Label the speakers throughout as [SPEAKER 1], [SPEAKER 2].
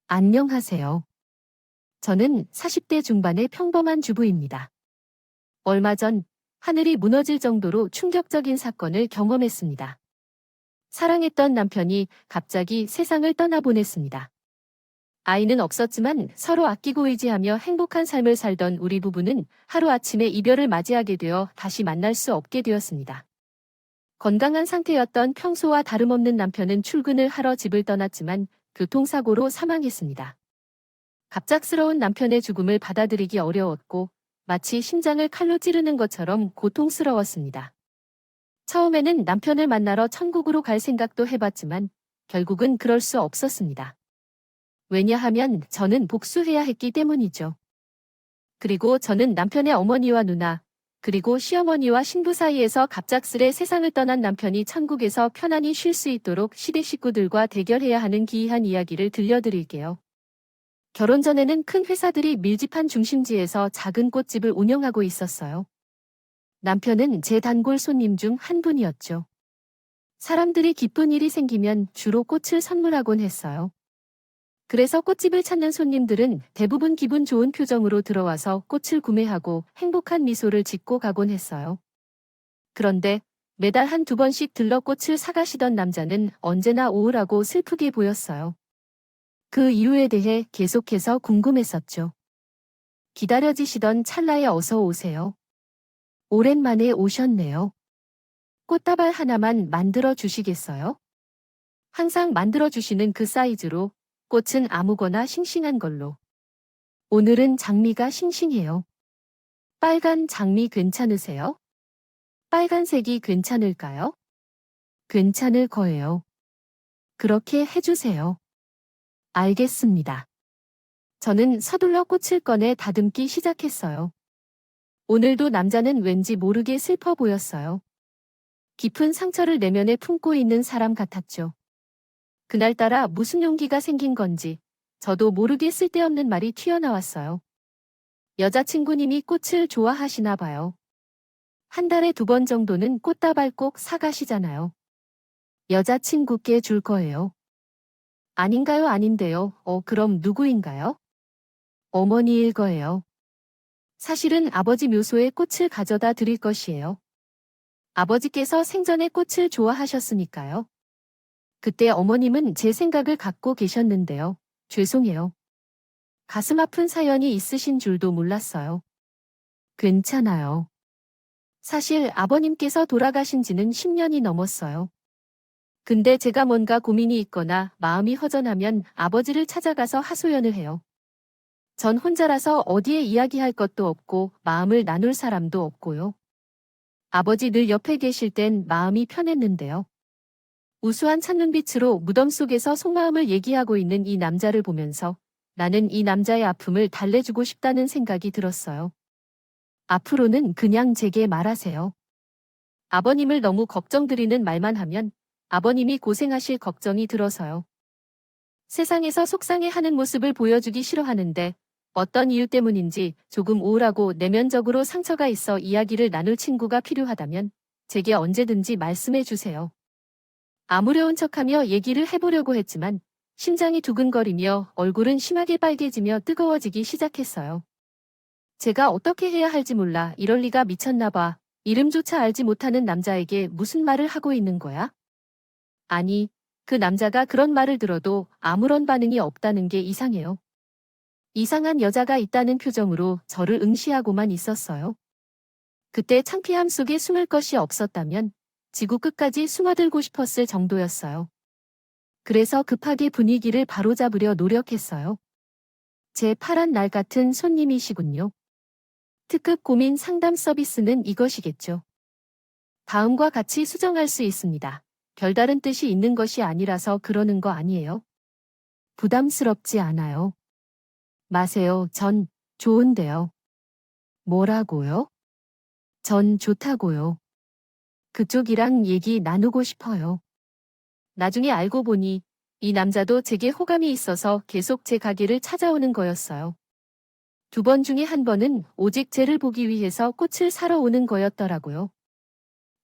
[SPEAKER 1] 안녕하세요. 저는 40대 중반의 평범한 주부입니다. 얼마 전 하늘이 무너질 정도로 충격적인 사건을 경험했습니다. 사랑했던 남편이 갑자기 세상을 떠나보냈습니다. 아이는 없었지만 서로 아끼고 의지하며 행복한 삶을 살던 우리 부부는 하루아침에 이별을 맞이하게 되어 다시 만날 수 없게 되었습니다. 건강한 상태였던 평소와 다름없는 남편은 출근을 하러 집을 떠났지만 교통사고로 사망했습니다. 갑작스러운 남편의 죽음을 받아들이기 어려웠고 마치 심장을 칼로 찌르는 것처럼 고통스러웠습니다. 처음에는 남편을 만나러 천국으로 갈 생각도 해봤지만 결국은 그럴 수 없었습니다. 왜냐하면 저는 복수해야 했기 때문이죠. 그리고 저는 남편의 어머니와 누나, 그리고 시어머니와 신부 사이에서 갑작스레 세상을 떠난 남편이 천국에서 편안히 쉴 수 있도록 시댁 식구들과 대결해야 하는 기이한 이야기를 들려드릴게요. 결혼 전에는 큰 회사들이 밀집한 중심지에서 작은 꽃집을 운영하고 있었어요. 남편은 제 단골 손님 중 한 분이었죠. 사람들이 기쁜 일이 생기면 주로 꽃을 선물하곤 했어요. 그래서 꽃집을 찾는 손님들은 대부분 기분 좋은 표정으로 들어와서 꽃을 구매하고 행복한 미소를 짓고 가곤 했어요. 그런데 매달 한두 번씩 들러 꽃을 사가시던 남자는 언제나 우울하고 슬프게 보였어요. 그 이유에 대해 계속해서 궁금했었죠. 기다려지시던 찰나에 어서 오세요. 오랜만에 오셨네요. 꽃다발 하나만 만들어 주시겠어요? 항상 만들어 주시는 그 사이즈로, 꽃은 아무거나 싱싱한 걸로. 오늘은 장미가 싱싱해요. 빨간 장미 괜찮으세요? 빨간색이 괜찮을까요? 괜찮을 거예요. 그렇게 해주세요. 알겠습니다. 저는 서둘러 꽃을 꺼내 다듬기 시작했어요. 오늘도 남자는 왠지 모르게 슬퍼 보였어요. 깊은 상처를 내면에 품고 있는 사람 같았죠. 그날따라 무슨 용기가 생긴 건지 저도 모르게 쓸데없는 말이 튀어나왔어요. 여자친구님이 꽃을 좋아하시나 봐요. 한 달에 2번 정도는 꽃다발 꼭 사가시잖아요. 여자친구께 줄 거예요. 아닌가요? 아닌데요. 그럼 누구인가요? 어머니일 거예요. 사실은 아버지 묘소에 꽃을 가져다 드릴 것이에요. 아버지께서 생전에 꽃을 좋아하셨으니까요. 그때 어머님은 제 생각을 갖고 계셨는데요. 죄송해요. 가슴 아픈 사연이 있으신 줄도 몰랐어요. 괜찮아요. 사실 아버님께서 돌아가신 지는 10년이 넘었어요. 근데 제가 뭔가 고민이 있거나 마음이 허전하면 아버지를 찾아가서 하소연을 해요. 전 혼자라서 어디에 이야기할 것도 없고 마음을 나눌 사람도 없고요. 아버지 늘 옆에 계실 땐 마음이 편했는데요. 우수한 찬눈빛으로 무덤 속에서 속마음을 얘기하고 있는 이 남자를 보면서 나는 이 남자의 아픔을 달래주고 싶다는 생각이 들었어요. 앞으로는 그냥 제게 말하세요. 아버님을 너무 걱정드리는 말만 하면 아버님이 고생하실 걱정이 들어서요. 세상에서 속상해하는 모습을 보여주기 싫어하는데 어떤 이유 때문인지 조금 우울하고 내면적으로 상처가 있어 이야기를 나눌 친구가 필요하다면 제게 언제든지 말씀해 주세요. 아무려운 척하며 얘기를 해보려고 했지만 심장이 두근거리며 얼굴은 심하게 빨개지며 뜨거워지기 시작했어요. 제가 어떻게 해야 할지 몰라. 이럴 리가. 미쳤나 봐. 이름조차 알지 못하는 남자에게 무슨 말을 하고 있는 거야? 아니, 그 남자가 그런 말을 들어도 아무런 반응이 없다는 게 이상해요. 이상한 여자가 있다는 표정으로 저를 응시하고만 있었어요. 그때 창피함 속에 숨을 것이 없었다면 지구 끝까지 숨어들고 싶었을 정도였어요. 그래서 급하게 분위기를 바로잡으려 노력했어요. 제 파란 날 같은 손님이시군요. 특급 고민 상담 서비스는 이것이겠죠. 다음과 같이 수정할 수 있습니다. 별다른 뜻이 있는 것이 아니라서 그러는 거 아니에요. 부담스럽지 않아요. 마세요. 전 좋은데요. 뭐라고요? 전 좋다고요. 그쪽이랑 얘기 나누고 싶어요. 나중에 알고 보니 이 남자도 제게 호감이 있어서 계속 제 가게를 찾아오는 거였어요. 2번 중에 한 번은 오직 쟤를 보기 위해서 꽃을 사러 오는 거였더라고요.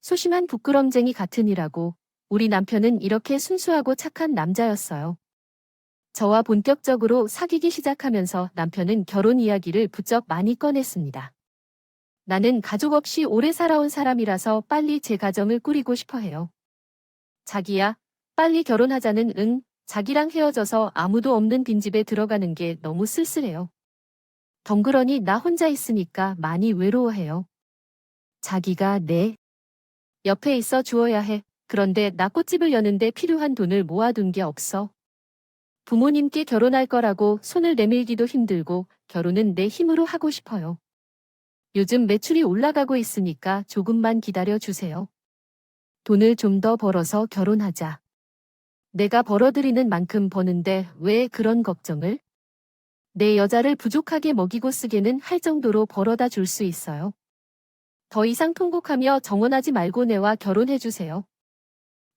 [SPEAKER 1] 소심한 부끄럼쟁이 같으니라고 우리 남편은 이렇게 순수하고 착한 남자였어요. 저와 본격적으로 사귀기 시작하면서 남편은 결혼 이야기를 부쩍 많이 꺼냈습니다. 나는 가족 없이 오래 살아온 사람이라서 빨리 제 가정을 꾸리고 싶어 해요. 자기야, 빨리 결혼하자는 응, 자기랑 헤어져서 아무도 없는 빈집에 들어가는 게 너무 쓸쓸해요. 덩그러니 나 혼자 있으니까 많이 외로워해요. 자기가 내 옆에 있어 주어야 해. 그런데 나 꽃집을 여는데 필요한 돈을 모아둔 게 없어. 부모님께 결혼할 거라고 손을 내밀기도 힘들고 결혼은 내 힘으로 하고 싶어요. 요즘 매출이 올라가고 있으니까 조금만 기다려 주세요. 돈을 좀 더 벌어서 결혼하자. 내가 벌어들이는 만큼 버는데 왜 그런 걱정을? 내 여자를 부족하게 먹이고 쓰게는 할 정도로 벌어다 줄 수 있어요. 더 이상 통곡하며 정원하지 말고 내와 결혼해 주세요.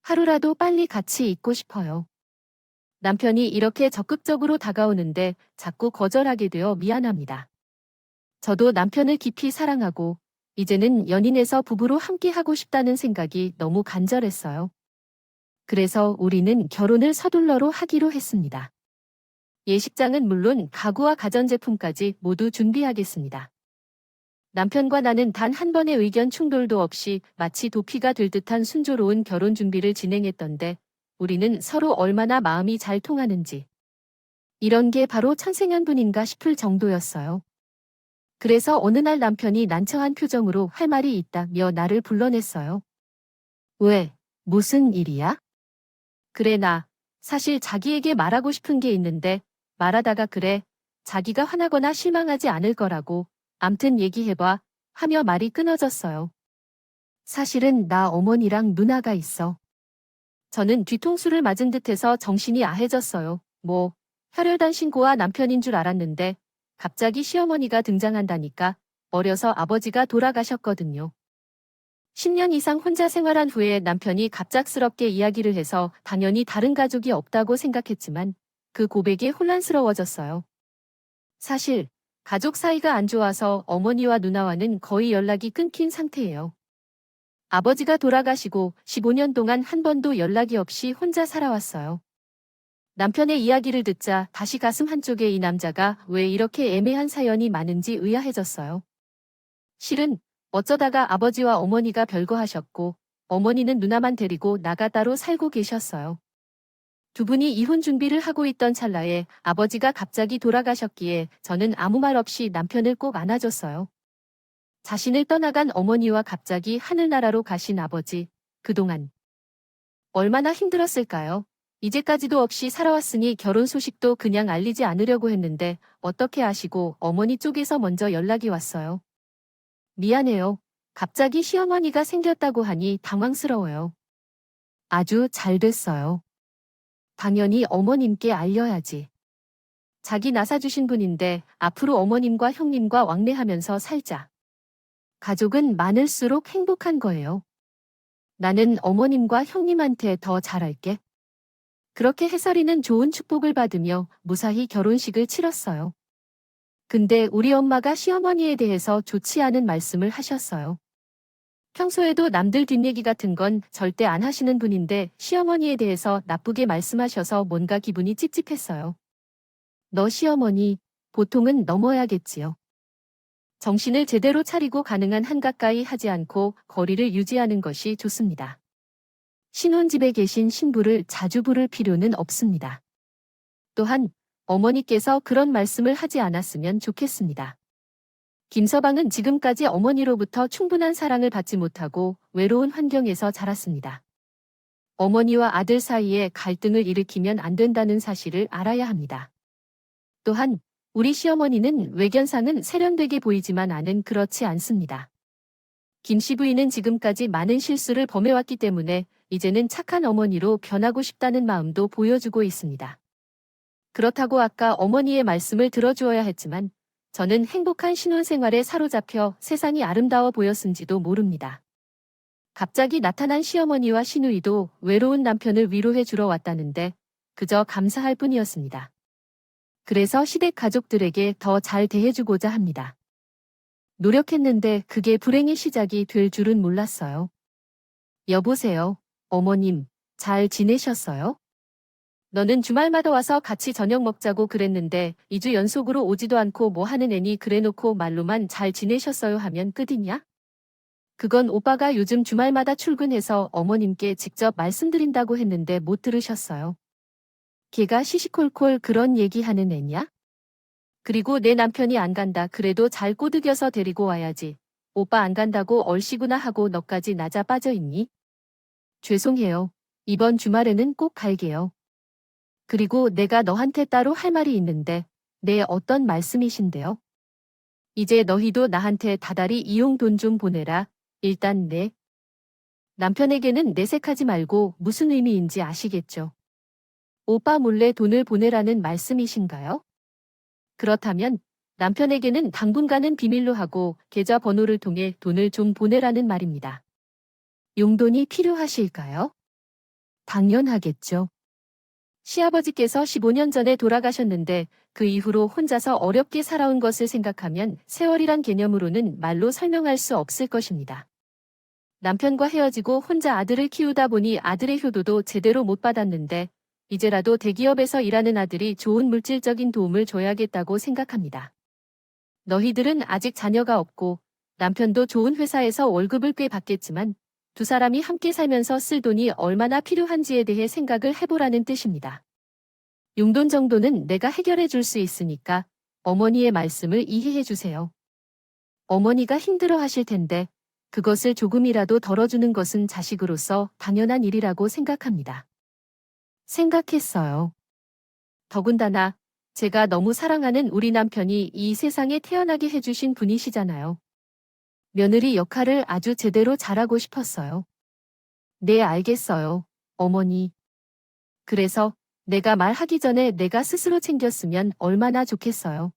[SPEAKER 1] 하루라도 빨리 같이 있고 싶어요. 남편이 이렇게 적극적으로 다가오는데 자꾸 거절하게 되어 미안합니다. 저도 남편을 깊이 사랑하고 이제는 연인에서 부부로 함께 하고 싶다는 생각이 너무 간절했어요. 그래서 우리는 결혼을 서둘러로 하기로 했습니다. 예식장은 물론 가구와 가전제품까지 모두 준비하겠습니다. 남편과 나는 단 한 번의 의견 충돌도 없이 마치 도피가 될 듯한 순조로운 결혼 준비를 진행했던데 우리는 서로 얼마나 마음이 잘 통하는지. 이런 게 바로 천생연분인가 싶을 정도였어요. 그래서 어느 날 남편이 난처한 표정으로 할 말이 있다며 나를 불러냈어요. 왜? 무슨 일이야? 그래 사실 자기에게 말하고 싶은 게 있는데 말하다가 그래. 자기가 화나거나 실망하지 않을 거라고. 암튼 얘기해봐. 하며 말이 끊어졌어요. 사실은 나 어머니랑 누나가 있어. 저는 뒤통수를 맞은 듯해서 정신이 아해졌어요. 혈혈단 신고와 남편인 줄 알았는데 갑자기 시어머니가 등장한다니까. 어려서 아버지가 돌아가셨거든요. 10년 이상 혼자 생활한 후에 남편이 갑작스럽게 이야기를 해서 당연히 다른 가족이 없다고 생각했지만 그 고백이 혼란스러워졌어요. 사실 가족 사이가 안 좋아서 어머니와 누나와는 거의 연락이 끊긴 상태예요. 아버지가 돌아가시고 15년 동안 한 번도 연락이 없이 혼자 살아왔어요. 남편의 이야기를 듣자 다시 가슴 한쪽에 이 남자가 왜 이렇게 애매한 사연이 많은지 의아해졌어요. 실은 어쩌다가 아버지와 어머니가 별거하셨고 어머니는 누나만 데리고 나가 따로 살고 계셨어요. 두 분이 이혼 준비를 하고 있던 찰나에 아버지가 갑자기 돌아가셨기에 저는 아무 말 없이 남편을 꼭 안아줬어요. 자신을 떠나간 어머니와 갑자기 하늘나라로 가신 아버지, 그동안 얼마나 힘들었을까요? 이제까지도 없이 살아왔으니 결혼 소식도 그냥 알리지 않으려고 했는데 어떻게 아시고 어머니 쪽에서 먼저 연락이 왔어요. 미안해요. 갑자기 시어머니가 생겼다고 하니 당황스러워요. 아주 잘 됐어요. 당연히 어머님께 알려야지. 자기 낳아주신 분인데 앞으로 어머님과 형님과 왕래하면서 살자. 가족은 많을수록 행복한 거예요. 나는 어머님과 형님한테 더 잘할게. 그렇게 해설이는 좋은 축복을 받으며 무사히 결혼식을 치렀어요. 근데 우리 엄마가 시어머니에 대해서 좋지 않은 말씀을 하셨어요. 평소에도 남들 뒷얘기 같은 건 절대 안 하시는 분인데 시어머니에 대해서 나쁘게 말씀하셔서 뭔가 기분이 찝찝했어요. 너 시어머니, 보통은 넘어야겠지요. 정신을 제대로 차리고 가능한 한 가까이 하지 않고 거리를 유지하는 것이 좋습니다. 신혼집에 계신 신부를 자주 부를 필요는 없습니다. 또한 어머니께서 그런 말씀을 하지 않았으면 좋겠습니다. 김서방은 지금까지 어머니로부터 충분한 사랑을 받지 못하고 외로운 환경에서 자랐습니다. 어머니와 아들 사이에 갈등을 일으키면 안 된다는 사실을 알아야 합니다. 또한 우리 시어머니는 외견상은 세련되게 보이지만 안은 그렇지 않습니다. 김씨 부인은 지금까지 많은 실수를 범해왔기 때문에 이제는 착한 어머니로 변하고 싶다는 마음도 보여주고 있습니다. 그렇다고 아까 어머니의 말씀을 들어주어야 했지만 저는 행복한 신혼생활에 사로잡혀 세상이 아름다워 보였은지도 모릅니다. 갑자기 나타난 시어머니와 시누이도 외로운 남편을 위로해 주러 왔다는데 그저 감사할 뿐이었습니다. 그래서 시댁 가족들에게 더 잘 대해주고자 합니다. 노력했는데 그게 불행의 시작이 될 줄은 몰랐어요. 여보세요, 어머님, 잘 지내셨어요? 너는 주말마다 와서 같이 저녁 먹자고 그랬는데 2주 연속으로 오지도 않고 뭐 하는 애니 그래놓고 말로만 잘 지내셨어요 하면 끝이냐? 그건 오빠가 요즘 주말마다 출근해서 어머님께 직접 말씀드린다고 했는데 못 들으셨어요. 걔가 시시콜콜 그런 얘기하는 애냐? 그리고 내 남편이 안 간다 그래도 잘 꼬드겨서 데리고 와야지. 오빠 안 간다고 얼씨구나 하고 너까지 나자 빠져있니? 죄송해요. 이번 주말에는 꼭 갈게요. 그리고 내가 너한테 따로 할 말이 있는데, 네 어떤 말씀이신데요? 이제 너희도 나한테 다달이 이용 돈 좀 보내라. 일단 네. 남편에게는 내색하지 말고 무슨 의미인지 아시겠죠? 오빠 몰래 돈을 보내라는 말씀이신가요? 그렇다면 남편에게는 당분간은 비밀로 하고 계좌 번호를 통해 돈을 좀 보내라는 말입니다. 용돈이 필요하실까요? 당연하겠죠. 시아버지께서 15년 전에 돌아가셨는데 그 이후로 혼자서 어렵게 살아온 것을 생각하면 세월이란 개념으로는 말로 설명할 수 없을 것입니다. 남편과 헤어지고 혼자 아들을 키우다 보니 아들의 효도도 제대로 못 받았는데 이제라도 대기업에서 일하는 아들이 좋은 물질적인 도움을 줘야겠다고 생각합니다. 너희들은 아직 자녀가 없고 남편도 좋은 회사에서 월급을 꽤 받겠지만 두 사람이 함께 살면서 쓸 돈이 얼마나 필요한지에 대해 생각을 해보라는 뜻입니다. 용돈 정도는 내가 해결해 줄 수 있으니까 어머니의 말씀을 이해해 주세요. 어머니가 힘들어 하실 텐데 그것을 조금이라도 덜어주는 것은 자식으로서 당연한 일이라고 생각합니다. 생각했어요. 더군다나 제가 너무 사랑하는 우리 남편이 이 세상에 태어나게 해주신 분이시잖아요. 며느리 역할을 아주 제대로 잘하고 싶었어요. 네, 알겠어요, 어머니. 그래서 내가 말하기 전에 내가 스스로 챙겼으면 얼마나 좋겠어요.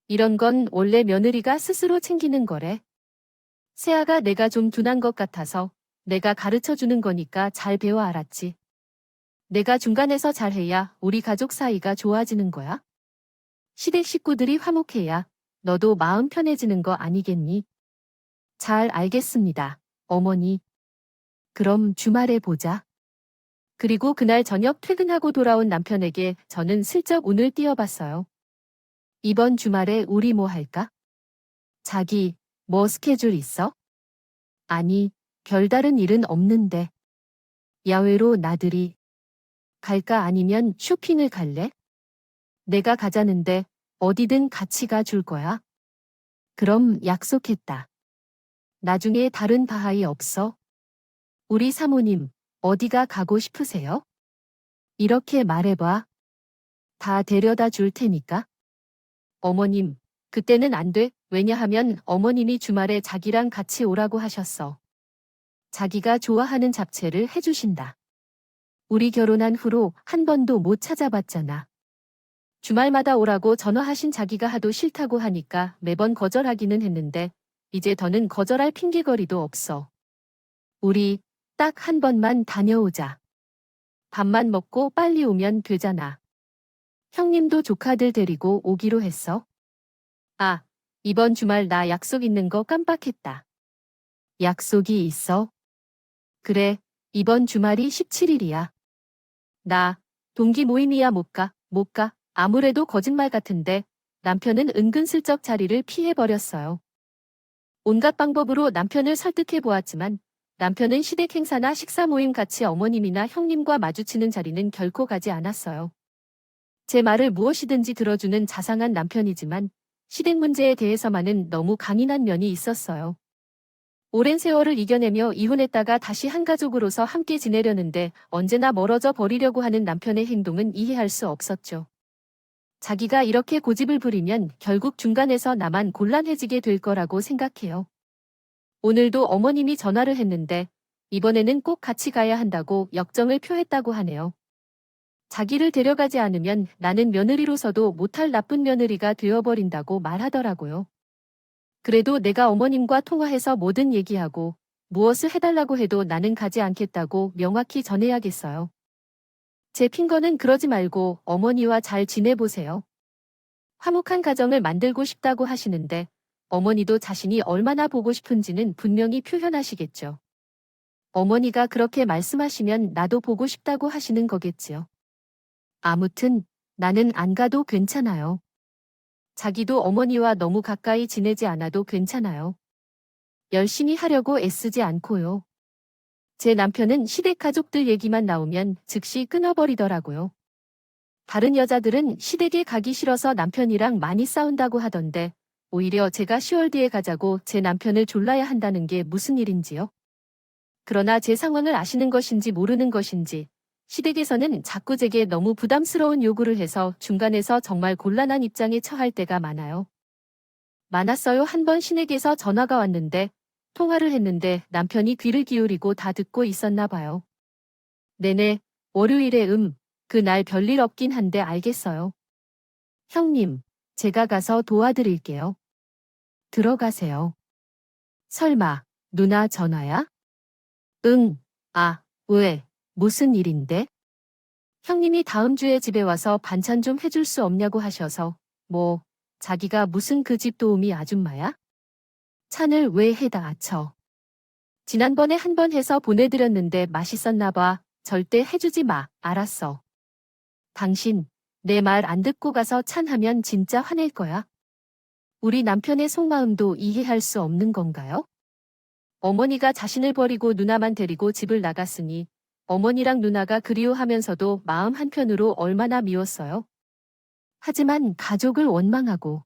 [SPEAKER 1] 이런 건 원래 며느리가 스스로 챙기는 거래. 세아가 내가 좀 둔한 것 같아서 내가 가르쳐 주는 거니까 잘 배워 알았지. 내가 중간에서 잘해야 우리 가족 사이가 좋아지는 거야. 시댁 식구들이 화목해야 너도 마음 편해지는 거 아니겠니? 잘 알겠습니다, 어머니. 그럼 주말에 보자. 그리고 그날 저녁 퇴근하고 돌아온 남편에게 저는 슬쩍 운을 띄워봤어요. 이번 주말에 우리 뭐 할까? 자기, 뭐 스케줄 있어? 아니, 별다른 일은 없는데. 야외로 나들이 갈까 아니면 쇼핑을 갈래? 내가 가자는데 어디든 같이 가줄 거야. 그럼 약속했다. 나중에 다른 바하이 없어? 우리 사모님, 어디가 가고 싶으세요? 이렇게 말해봐. 다 데려다 줄 테니까. 어머님, 그때는 안 돼. 왜냐하면 어머님이 주말에 자기랑 같이 오라고 하셨어. 자기가 좋아하는 잡채를 해주신다. 우리 결혼한 후로 한 번도 못 찾아봤잖아. 주말마다 오라고 전화하신 자기가 하도 싫다고 하니까 매번 거절하기는 했는데 이제 더는 거절할 핑계거리도 없어. 우리 딱 한 번만 다녀오자. 밥만 먹고 빨리 오면 되잖아. 형님도 조카들 데리고 오기로 했어. 아, 이번 주말 나 약속 있는 거 깜빡했다. 약속이 있어? 그래, 이번 주말이 17일이야. 나 동기 모임이야 못 가, 못 가. 아무래도 거짓말 같은데 남편은 은근슬쩍 자리를 피해버렸어요. 온갖 방법으로 남편을 설득해 보았지만 남편은 시댁 행사나 식사 모임 같이 어머님이나 형님과 마주치는 자리는 결코 가지 않았어요. 제 말을 무엇이든지 들어주는 자상한 남편이지만 시댁 문제에 대해서만은 너무 강인한 면이 있었어요. 오랜 세월을 이겨내며 이혼했다가 다시 한 가족으로서 함께 지내려는데 언제나 멀어져 버리려고 하는 남편의 행동은 이해할 수 없었죠. 자기가 이렇게 고집을 부리면 결국 중간에서 나만 곤란해지게 될 거라고 생각해요. 오늘도 어머님이 전화를 했는데 이번에는 꼭 같이 가야 한다고 역정을 표했다고 하네요. 자기를 데려가지 않으면 나는 며느리로서도 못할 나쁜 며느리가 되어버린다고 말하더라고요. 그래도 내가 어머님과 통화해서 뭐든 얘기하고 무엇을 해달라고 해도 나는 가지 않겠다고 명확히 전해야겠어요. 제 핑거는 그러지 말고 어머니와 잘 지내보세요. 화목한 가정을 만들고 싶다고 하시는데 어머니도 자신이 얼마나 보고 싶은지는 분명히 표현하시겠죠. 어머니가 그렇게 말씀하시면 나도 보고 싶다고 하시는 거겠지요. 아무튼 나는 안 가도 괜찮아요. 자기도 어머니와 너무 가까이 지내지 않아도 괜찮아요. 열심히 하려고 애쓰지 않고요. 제 남편은 시댁 가족들 얘기만 나오면 즉시 끊어버리더라고요. 다른 여자들은 시댁에 가기 싫어서 남편이랑 많이 싸운다고 하던데 오히려 제가 10월 뒤에 가자고 제 남편을 졸라야 한다는 게 무슨 일인지요? 그러나 제 상황을 아시는 것인지 모르는 것인지 시댁에서는 자꾸 제게 너무 부담스러운 요구를 해서 중간에서 정말 곤란한 입장에 처할 때가 많아요. 많았어요. 한 번 시댁에서 전화가 왔는데 통화를 했는데 남편이 귀를 기울이고 다 듣고 있었나 봐요. 네네, 월요일에 그날 별일 없긴 한데 알겠어요. 형님, 제가 가서 도와드릴게요. 들어가세요. 설마, 누나 전화야? 응, 왜, 무슨 일인데? 형님이 다음 주에 집에 와서 반찬 좀 해줄 수 없냐고 하셔서, 자기가 무슨 그 집 도우미 아줌마야? 찬을 왜 해다 아쳐? 지난번에 한 번 해서 보내드렸는데 맛있었나 봐. 절대 해주지 마. 알았어. 당신, 내 말 안 듣고 가서 찬하면 진짜 화낼 거야. 우리 남편의 속마음도 이해할 수 없는 건가요? 어머니가 자신을 버리고 누나만 데리고 집을 나갔으니 어머니랑 누나가 그리워하면서도 마음 한편으로 얼마나 미웠어요. 하지만 가족을 원망하고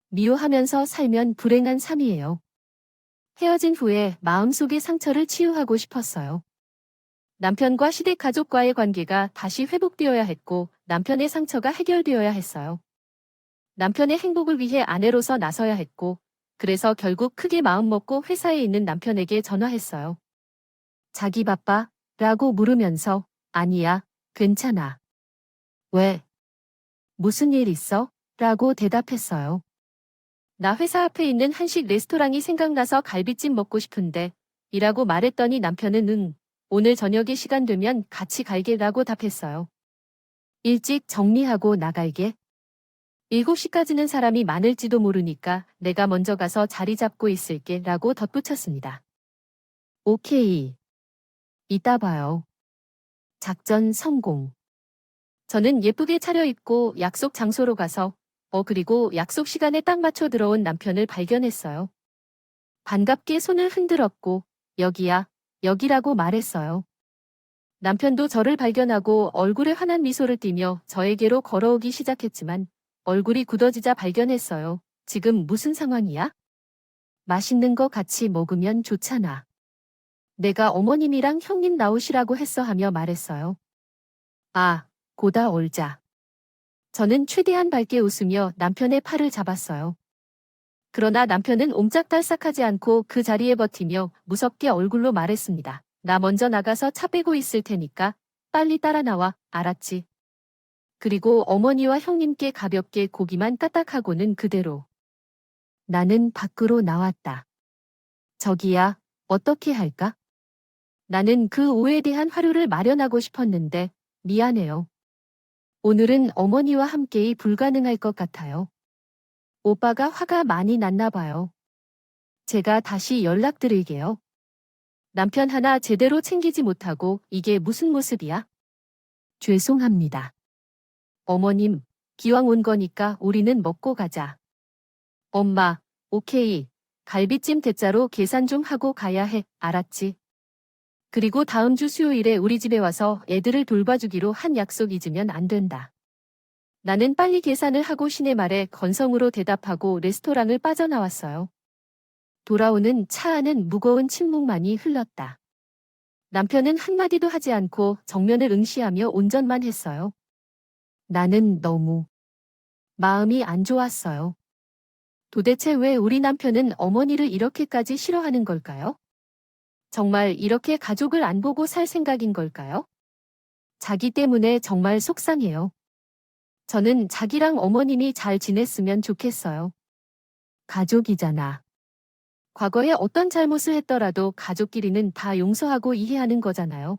[SPEAKER 1] 미워하면서 살면 불행한 삶이에요. 헤어진 후에 마음속의 상처를 치유하고 싶었어요. 남편과 시댁 가족과의 관계가 다시 회복되어야 했고 남편의 상처가 해결되어야 했어요. 남편의 행복을 위해 아내로서 나서야 했고 그래서 결국 크게 마음먹고 회사에 있는 남편에게 전화했어요. 자기 바빠? 라고 물으면서 아니야, 괜찮아. 왜? 무슨 일 있어? 라고 대답했어요. 나 회사 앞에 있는 한식 레스토랑이 생각나서 갈비찜 먹고 싶은데 이라고 말했더니 남편은 오늘 저녁에 시간 되면 같이 갈게라고 답했어요. 일찍 정리하고 나갈게. 7시까지는 사람이 많을지도 모르니까 내가 먼저 가서 자리 잡고 있을게 라고 덧붙였습니다. 오케이. 이따 봐요. 작전 성공. 저는 예쁘게 차려입고 약속 장소로 가서 그리고 약속 시간에 딱 맞춰 들어온 남편을 발견했어요. 반갑게 손을 흔들었고 여기야, 여기라고 말했어요. 남편도 저를 발견하고 얼굴에 환한 미소를 띠며 저에게로 걸어오기 시작했지만 얼굴이 굳어지자 발견했어요. 지금 무슨 상황이야? 맛있는 거 같이 먹으면 좋잖아. 내가 어머님이랑 형님 나오시라고 했어 하며 말했어요. 고다 올자. 저는 최대한 밝게 웃으며 남편의 팔을 잡았어요. 그러나 남편은 옴짝달싹하지 않고 그 자리에 버티며 무섭게 얼굴로 말했습니다. 나 먼저 나가서 차 빼고 있을 테니까 빨리 따라 나와, 알았지? 그리고 어머니와 형님께 가볍게 고기만 까딱하고는 그대로. 나는 밖으로 나왔다. 저기야, 어떻게 할까? 나는 그 오해에 대한 화류를 마련하고 싶었는데 미안해요. 오늘은 어머니와 함께이 불가능할 것 같아요. 오빠가 화가 많이 났나 봐요. 제가 다시 연락드릴게요. 남편 하나 제대로 챙기지 못하고 이게 무슨 모습이야? 죄송합니다. 어머님, 기왕 온 거니까 우리는 먹고 가자. 엄마, 오케이. 갈비찜 대짜로 계산 좀 하고 가야 해, 알았지? 그리고 다음 주 수요일에 우리 집에 와서 애들을 돌봐주기로 한 약속 잊으면 안 된다. 나는 빨리 계산을 하고 신의 말에 건성으로 대답하고 레스토랑을 빠져나왔어요. 돌아오는 차 안은 무거운 침묵만이 흘렀다. 남편은 한마디도 하지 않고 정면을 응시하며 운전만 했어요. 나는 너무 마음이 안 좋았어요. 도대체 왜 우리 남편은 어머니를 이렇게까지 싫어하는 걸까요? 정말 이렇게 가족을 안 보고 살 생각인 걸까요? 자기 때문에 정말 속상해요. 저는 자기랑 어머님이 잘 지냈으면 좋겠어요. 가족이잖아. 과거에 어떤 잘못을 했더라도 가족끼리는 다 용서하고 이해하는 거잖아요.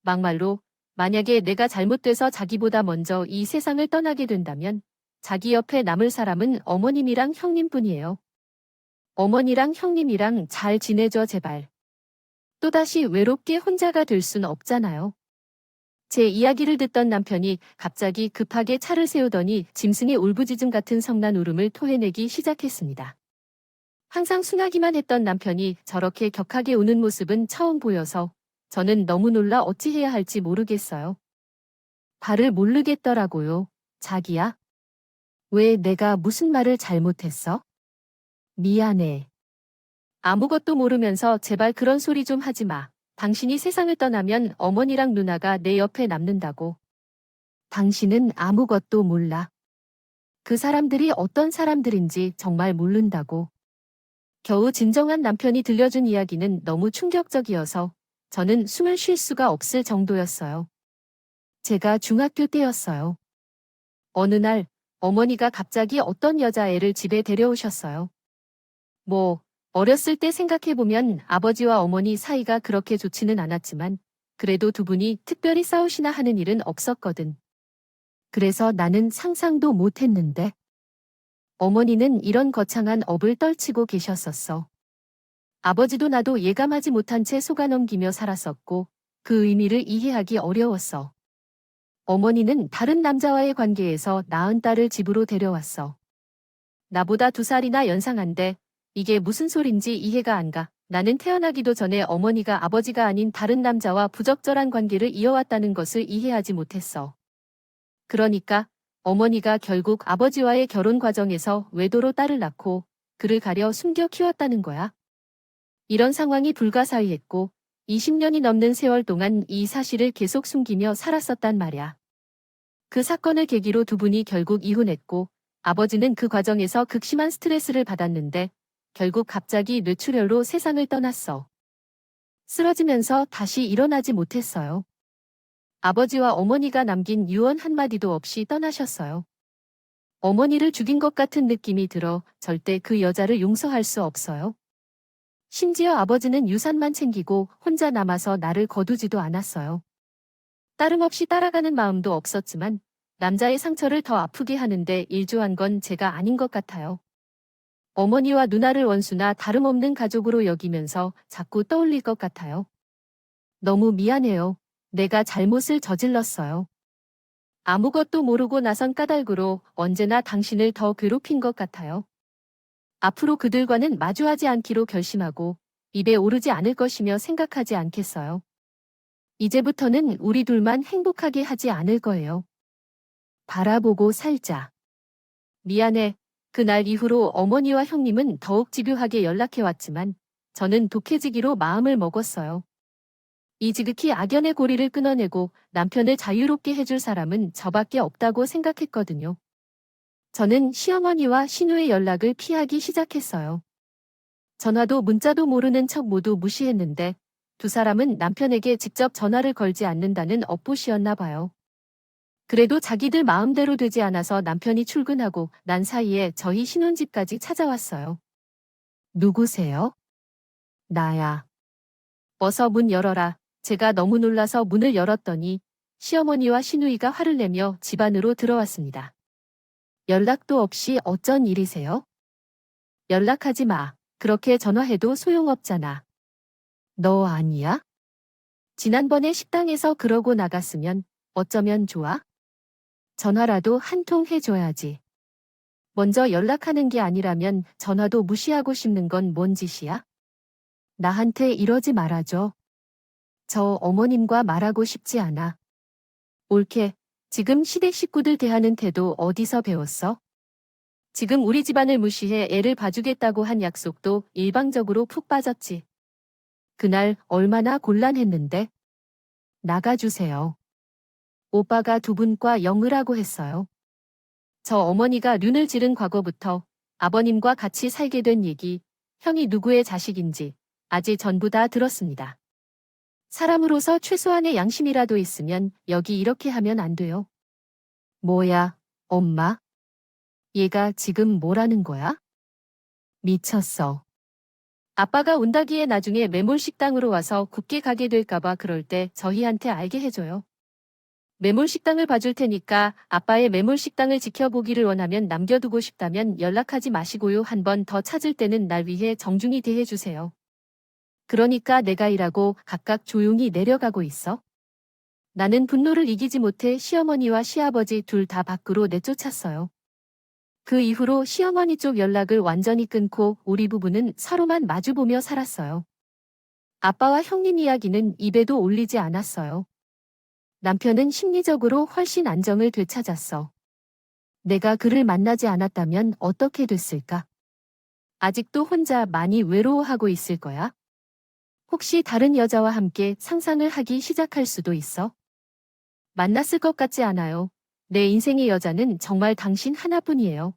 [SPEAKER 1] 막말로 만약에 내가 잘못돼서 자기보다 먼저 이 세상을 떠나게 된다면 자기 옆에 남을 사람은 어머님이랑 형님뿐이에요. 어머니랑 형님이랑 잘 지내줘 제발. 또다시 외롭게 혼자가 될 순 없잖아요. 제 이야기를 듣던 남편이 갑자기 급하게 차를 세우더니 짐승의 울부짖음 같은 성난 울음을 토해내기 시작했습니다. 항상 순하기만 했던 남편이 저렇게 격하게 우는 모습은 처음 보여서 저는 너무 놀라 어찌해야 할지 모르겠어요. 발을 모르겠더라고요. 자기야. 왜 내가 무슨 말을 잘못했어? 미안해. 아무것도 모르면서 제발 그런 소리 좀 하지 마. 당신이 세상을 떠나면 어머니랑 누나가 내 옆에 남는다고. 당신은 아무것도 몰라. 그 사람들이 어떤 사람들인지 정말 모른다고. 겨우 진정한 남편이 들려준 이야기는 너무 충격적이어서 저는 숨을 쉴 수가 없을 정도였어요. 제가 중학교 때였어요. 어느 날 어머니가 갑자기 어떤 여자애를 집에 데려오셨어요. 어렸을 때 생각해보면 아버지와 어머니 사이가 그렇게 좋지는 않았지만 그래도 두 분이 특별히 싸우시나 하는 일은 없었거든. 그래서 나는 상상도 못했는데 어머니는 이런 거창한 업을 떨치고 계셨었어. 아버지도 나도 예감하지 못한 채 속아넘기며 살았었고 그 의미를 이해하기 어려웠어. 어머니는 다른 남자와의 관계에서 낳은 딸을 집으로 데려왔어. 나보다 2살이나 연상한데 이게 무슨 소린지 이해가 안 가. 나는 태어나기도 전에 어머니가 아버지가 아닌 다른 남자와 부적절한 관계를 이어왔다는 것을 이해하지 못했어. 그러니까 어머니가 결국 아버지와의 결혼 과정에서 외도로 딸을 낳고 그를 가려 숨겨 키웠다는 거야. 이런 상황이 불가사의했고 20년이 넘는 세월 동안 이 사실을 계속 숨기며 살았었단 말이야. 그 사건을 계기로 두 분이 결국 이혼했고 아버지는 그 과정에서 극심한 스트레스를 받았는데 결국 갑자기 뇌출혈로 세상을 떠났어. 쓰러지면서 다시 일어나지 못했어요. 아버지와 어머니가 남긴 유언 한마디도 없이 떠나셨어요. 어머니를 죽인 것 같은 느낌이 들어 절대 그 여자를 용서할 수 없어요. 심지어 아버지는 유산만 챙기고 혼자 남아서 나를 거두지도 않았어요. 따름없이 따라가는 마음도 없었지만 남자의 상처를 더 아프게 하는데 일조한 건 제가 아닌 것 같아요. 어머니와 누나를 원수나 다름없는 가족으로 여기면서 자꾸 떠올릴 것 같아요. 너무 미안해요. 내가 잘못을 저질렀어요. 아무것도 모르고 나선 까닭으로 언제나 당신을 더 괴롭힌 것 같아요. 앞으로 그들과는 마주하지 않기로 결심하고 입에 오르지 않을 것이며 생각하지 않겠어요. 이제부터는 우리 둘만 행복하게 하지 않을 거예요. 바라보고 살자. 미안해. 그날 이후로 어머니와 형님은 더욱 집요하게 연락해왔지만 저는 독해지기로 마음을 먹었어요. 이 지극히 악연의 고리를 끊어내고 남편을 자유롭게 해줄 사람은 저밖에 없다고 생각했거든요. 저는 시어머니와 신우의 연락을 피하기 시작했어요. 전화도 문자도 모르는 척 모두 무시했는데 두 사람은 남편에게 직접 전화를 걸지 않는다는 업보시였나 봐요. 그래도 자기들 마음대로 되지 않아서 남편이 출근하고 난 사이에 저희 신혼집까지 찾아왔어요. 누구세요? 나야. 어서 문 열어라. 제가 너무 놀라서 문을 열었더니 시어머니와 시누이가 화를 내며 집 안으로 들어왔습니다. 연락도 없이 어쩐 일이세요? 연락하지 마. 그렇게 전화해도 소용없잖아. 너 아니야? 지난번에 식당에서 그러고 나갔으면 어쩌면 좋아? 전화라도 한 통 해줘야지. 먼저 연락하는 게 아니라면 전화도 무시하고 싶는 건 뭔 짓이야? 나한테 이러지 말아줘. 저 어머님과 말하고 싶지 않아. 옳게, 지금 시댁 식구들 대하는 태도 어디서 배웠어? 지금 우리 집안을 무시해 애를 봐주겠다고 한 약속도 일방적으로 푹 빠졌지. 그날 얼마나 곤란했는데? 나가주세요. 오빠가 두 분과 영을 하고 했어요. 저 어머니가 륜을 지른 과거부터 아버님과 같이 살게 된 얘기, 형이 누구의 자식인지 아직 전부 다 들었습니다. 사람으로서 최소한의 양심이라도 있으면 여기 이렇게 하면 안 돼요. 뭐야, 엄마? 얘가 지금 뭐라는 거야? 미쳤어. 아빠가 온다기에 나중에 매몰식당으로 와서 굳게 가게 될까봐 그럴 때 저희한테 알게 해줘요. 매몰식당을 봐줄 테니까 아빠의 매몰식당을 지켜보기를 원하면 남겨두고 싶다면 연락하지 마시고요. 한 번 더 찾을 때는 날 위해 정중히 대해주세요. 그러니까 내가 일하고 각각 조용히 내려가고 있어. 나는 분노를 이기지 못해 시어머니와 시아버지 둘 다 밖으로 내쫓았어요. 그 이후로 시어머니 쪽 연락을 완전히 끊고 우리 부부는 서로만 마주보며 살았어요. 아빠와 형님 이야기는 입에도 올리지 않았어요. 남편은 심리적으로 훨씬 안정을 되찾았어. 내가 그를 만나지 않았다면 어떻게 됐을까? 아직도 혼자 많이 외로워하고 있을 거야? 혹시 다른 여자와 함께 상상을 하기 시작할 수도 있어? 만났을 것 같지 않아요. 내 인생의 여자는 정말 당신 하나뿐이에요.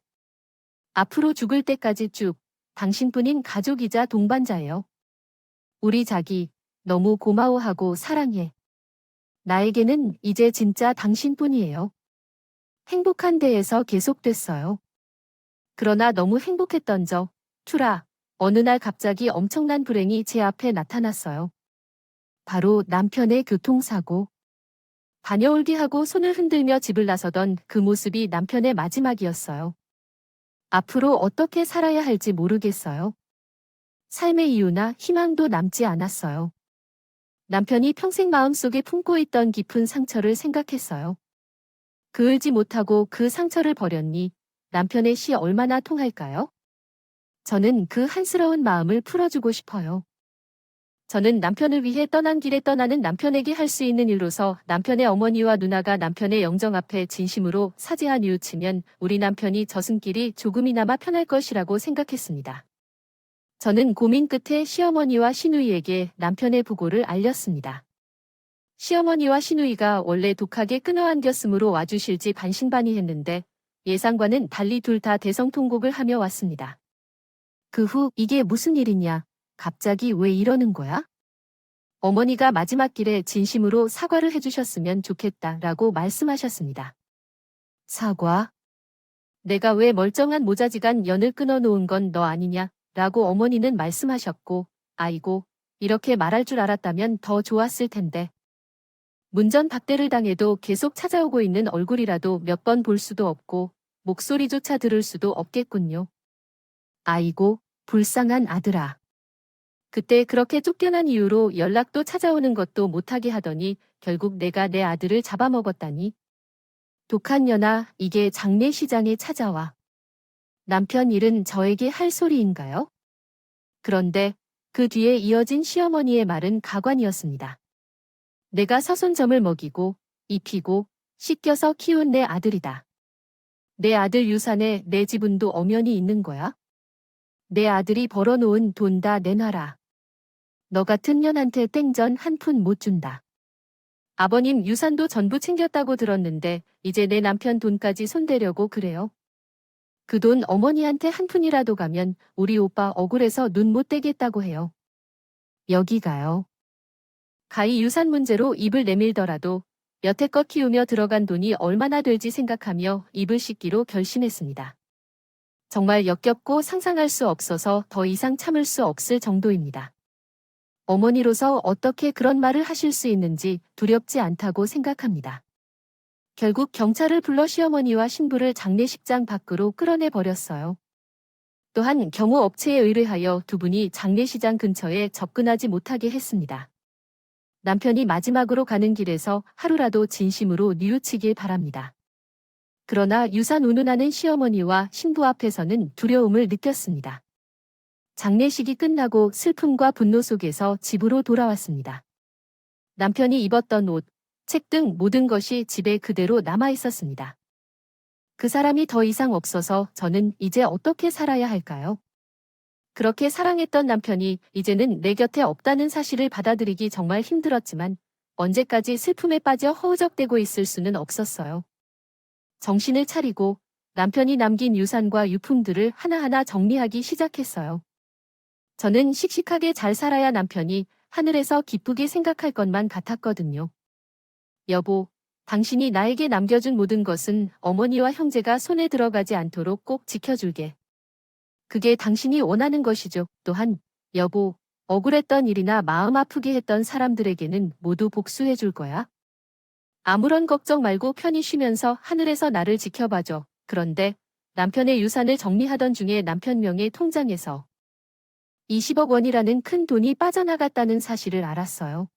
[SPEAKER 1] 앞으로 죽을 때까지 쭉 당신뿐인 가족이자 동반자예요. 우리 자기, 너무 고마워하고 사랑해. 나에게는 이제 진짜 당신뿐이에요. 행복한 데에서 계속됐어요. 그러나 너무 행복했던 투라, 어느 날 갑자기 엄청난 불행이 제 앞에 나타났어요. 바로 남편의 교통사고. 다녀올게 하고 손을 흔들며 집을 나서던 그 모습이 남편의 마지막이었어요. 앞으로 어떻게 살아야 할지 모르겠어요. 삶의 이유나 희망도 남지 않았어요. 남편이 평생 마음속에 품고 있던 깊은 상처를 생각했어요. 그을지 못하고 그 상처를 버렸니 남편의 시 얼마나 통할까요? 저는 그 한스러운 마음을 풀어주고 싶어요. 저는 남편을 위해 떠난 길에 떠나는 남편에게 할 수 있는 일로서 남편의 어머니와 누나가 남편의 영정 앞에 진심으로 사죄하 뉘우치면 우리 남편이 저승길이 조금이나마 편할 것이라고 생각했습니다. 저는 고민 끝에 시어머니와 시누이에게 남편의 부고를 알렸습니다. 시어머니와 시누이가 원래 독하게 끊어안겼으므로 와주실지 반신반의했는데 예상과는 달리 둘 다 대성통곡을 하며 왔습니다. 그 후 이게 무슨 일이냐? 갑자기 왜 이러는 거야? 어머니가 마지막 길에 진심으로 사과를 해주셨으면 좋겠다라고 말씀하셨습니다. 사과? 내가 왜 멀쩡한 모자지간 연을 끊어놓은 건 너 아니냐? 라고 어머니는 말씀하셨고, 아이고, 이렇게 말할 줄 알았다면 더 좋았을 텐데. 문전박대를 당해도 계속 찾아오고 있는 얼굴이라도 몇 번 볼 수도 없고, 목소리조차 들을 수도 없겠군요. 아이고, 불쌍한 아들아. 그때 그렇게 쫓겨난 이후로 연락도 찾아오는 것도 못하게 하더니 결국 내가 내 아들을 잡아먹었다니. 독한 년아, 이게 장례시장에 찾아와. 남편 일은 저에게 할 소리인가요? 그런데 그 뒤에 이어진 시어머니의 말은 가관이었습니다. 내가 서손점을 먹이고 입히고 씻겨서 키운 내 아들이다. 내 아들 유산에 내 지분도 엄연히 있는 거야? 내 아들이 벌어놓은 돈 다 내놔라. 너 같은 년한테 땡전 한 푼 못 준다. 아버님 유산도 전부 챙겼다고 들었는데 이제 내 남편 돈까지 손대려고 그래요. 그 돈 어머니한테 한 푼이라도 가면 우리 오빠 억울해서 눈 못 떼겠다고 해요. 여기가요. 가히 유산 문제로 입을 내밀더라도 여태껏 키우며 들어간 돈이 얼마나 될지 생각하며 입을 씻기로 결심했습니다. 정말 역겹고 상상할 수 없어서 더 이상 참을 수 없을 정도입니다. 어머니로서 어떻게 그런 말을 하실 수 있는지 두렵지 않다고 생각합니다. 결국 경찰을 불러 시어머니와 신부를 장례식장 밖으로 끌어내버렸어요. 또한 경호업체에 의뢰하여 두 분이 장례시장 근처에 접근하지 못하게 했습니다. 남편이 마지막으로 가는 길에서 하루라도 진심으로 뉘우치길 바랍니다. 그러나 유산 운운하는 시어머니와 신부 앞에서는 두려움을 느꼈습니다. 장례식이 끝나고 슬픔과 분노 속에서 집으로 돌아왔습니다. 남편이 입었던 옷, 책 등 모든 것이 집에 그대로 남아 있었습니다. 그 사람이 더 이상 없어서 저는 이제 어떻게 살아야 할까요? 그렇게 사랑했던 남편이 이제는 내 곁에 없다는 사실을 받아들이기 정말 힘들었지만 언제까지 슬픔에 빠져 허우적대고 있을 수는 없었어요. 정신을 차리고 남편이 남긴 유산과 유품들을 하나하나 정리하기 시작했어요. 저는 씩씩하게 잘 살아야 남편이 하늘에서 기쁘게 생각할 것만 같았거든요. 여보, 당신이 나에게 남겨준 모든 것은 어머니와 형제가 손에 들어가지 않도록 꼭 지켜줄게. 그게 당신이 원하는 것이죠. 또한, 여보, 억울했던 일이나 마음 아프게 했던 사람들에게는 모두 복수해 줄 거야. 아무런 걱정 말고 편히 쉬면서 하늘에서 나를 지켜봐줘. 그런데 남편의 유산을 정리하던 중에 남편 명의 통장에서 20억 원이라는 큰 돈이 빠져나갔다는 사실을 알았어요.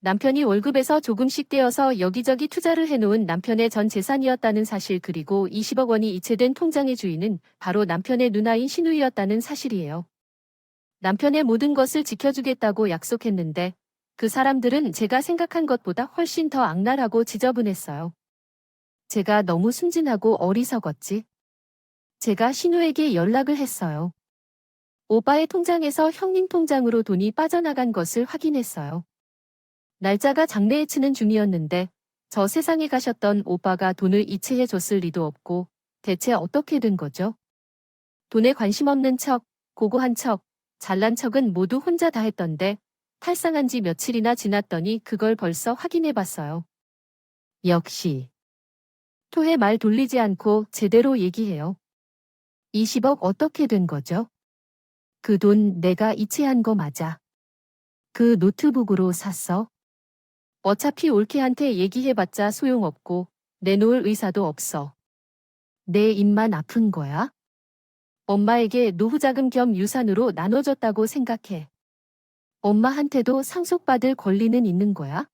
[SPEAKER 1] 남편이 월급에서 조금씩 떼어서 여기저기 투자를 해놓은 남편의 전 재산이었다는 사실, 그리고 20억 원이 이체된 통장의 주인은 바로 남편의 누나인 신우이였다는 사실이에요. 남편의 모든 것을 지켜주겠다고 약속했는데 그 사람들은 제가 생각한 것보다 훨씬 더 악랄하고 지저분했어요. 제가 너무 순진하고 어리석었지. 제가 신우에게 연락을 했어요. 오빠의 통장에서 형님 통장으로 돈이 빠져나간 것을 확인했어요. 날짜가 장래에 치는 중이었는데 저 세상에 가셨던 오빠가 돈을 이체해 줬을 리도 없고 대체 어떻게 된 거죠? 돈에 관심 없는 척, 고고한 척, 잘난 척은 모두 혼자 다 했던데 탈상한 지 며칠이나 지났더니 그걸 벌써 확인해 봤어요. 역시. 토해 말 돌리지 않고 제대로 얘기해요. 20억 어떻게 된 거죠? 그 돈 내가 이체한 거 맞아. 그 노트북으로 샀어. 어차피 올케한테 얘기해봤자 소용없고 내놓을 의사도 없어. 내 입만 아픈 거야? 엄마에게 노후자금 겸 유산으로 나눠줬다고 생각해. 엄마한테도 상속받을 권리는 있는 거야?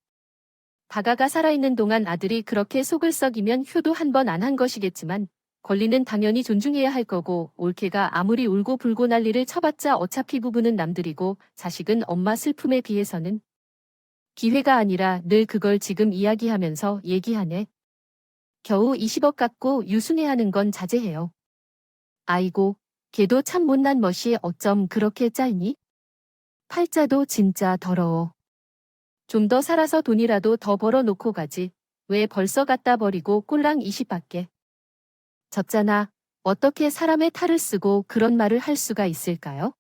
[SPEAKER 1] 다가가 살아있는 동안 아들이 그렇게 속을 썩이면 효도 한 번 안 한 것이겠지만 권리는 당연히 존중해야 할 거고, 올케가 아무리 울고 불고 난리를 쳐봤자 어차피 부부는 남들이고 자식은 엄마 슬픔에 비해서는 기회가 아니라 늘 그걸 지금 이야기하면서 얘기하네. 겨우 20억 갖고 유순회하는 건 자제해요. 아이고, 걔도 참 못난 멋이 어쩜 그렇게 짧니? 팔자도 진짜 더러워. 좀 더 살아서 돈이라도 더 벌어놓고 가지. 왜 벌써 갖다 버리고 꼴랑 20밖에. 졌잖아. 어떻게 사람의 탈을 쓰고 그런 말을 할 수가 있을까요?